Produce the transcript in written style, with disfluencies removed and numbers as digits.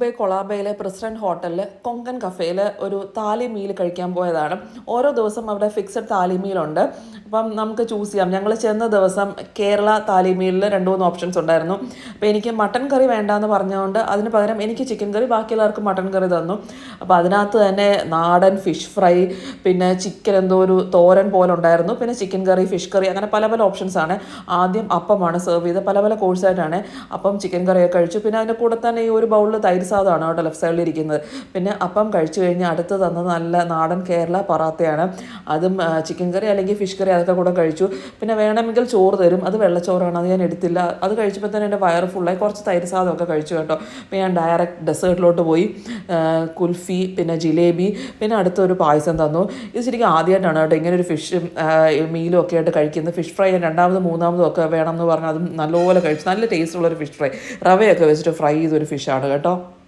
Mumbai കൊളാബയിലെ president ഹോട്ടലിൽ കൊങ്കൺ കഫേയിൽ ഒരു താലി മീൽ കഴിക്കാൻ പോയതാണ്. ഓരോ ദിവസം അവിടെ ഫിക്സഡ് താലി മീലുണ്ട്. അപ്പം നമുക്ക് ചൂസ് ചെയ്യാം. ഞങ്ങൾ ചെന്ന ദിവസം കേരള താലി മീലിൽ 2-3 ഓപ്ഷൻസ് ഉണ്ടായിരുന്നു. അപ്പോൾ എനിക്ക് മട്ടൻ കറി വേണ്ടാന്ന് പറഞ്ഞുകൊണ്ട് അതിന് പകരം എനിക്ക് ചിക്കൻ കറി, ബാക്കിയുള്ളവർക്ക് മട്ടൻ കറി തന്നു. അപ്പോൾ അതിനകത്ത് തന്നെ നാടൻ ഫിഷ് ഫ്രൈ, പിന്നെ ചിക്കൻ എന്തോ ഒരു തോരൻ പോലെ ഉണ്ടായിരുന്നു, പിന്നെ ചിക്കൻ കറി, ഫിഷ് കറി, അങ്ങനെ പല പല ഓപ്ഷൻസാണ്. ആദ്യം അപ്പമാണ് സെർവ് ചെയ്ത്, പല പല കോഴ്സായിട്ടാണ്. അപ്പം ചിക്കൻ കറിയൊക്കെ കഴിച്ചു. പിന്നെ അതിൻ്റെ കൂടെ തന്നെ ഈ ഒരു ബൗളിൽ തൈര് സാധമാണ് കേട്ടോ ലെഫ്റ്റ് സൈഡിൽ ഇരിക്കുന്നത്. പിന്നെ അപ്പം കഴിച്ചു കഴിഞ്ഞ് അടുത്ത് തന്നത് നല്ല നാടൻ കേരള പറാത്തയാണ്. അതും ചിക്കൻ കറി അല്ലെങ്കിൽ ഫിഷ് കറി അതൊക്കെ കൂടെ കഴിച്ചു. പിന്നെ വേണമെങ്കിൽ ചോറ് തരും, അത് വെള്ളച്ചോറാണ്, അത് ഞാൻ എടുത്തില്ല. അത് കഴിച്ചപ്പോൾ തന്നെ എൻ്റെ വയറ് ഫുള്ളായി. കുറച്ച് തൈര് സാധമൊക്കെ കഴിച്ചു കേട്ടോ. അപ്പോൾ ഞാൻ ഡയറക്റ്റ് ഡെസേർട്ടിലോട്ട് പോയി. കുൽഫി, പിന്നെ ജിലേബി, പിന്നെ അടുത്തൊരു പായസം തന്നു. ഇത് ശരിക്കും ആദ്യമായിട്ടാണ് കേട്ടോ ഇങ്ങനെ ഒരു ഫിഷ് മീലും ഒക്കെ ആയിട്ട് കഴിക്കുന്നത്. ഫിഷ് ഫ്രൈ ഞാൻ രണ്ടാമതും മൂന്നാമതും ഒക്കെ വേണം എന്ന് പറഞ്ഞാൽ അതും നല്ലപോലെ കഴിച്ചു. നല്ല ടേസ്റ്റുള്ളൊരു ഫിഷ് ഫ്രൈ, റവയൊക്കെ വെച്ചിട്ട് ഫ്രൈ ചെയ്തൊരു ഫിഷാണ് കേട്ടോ.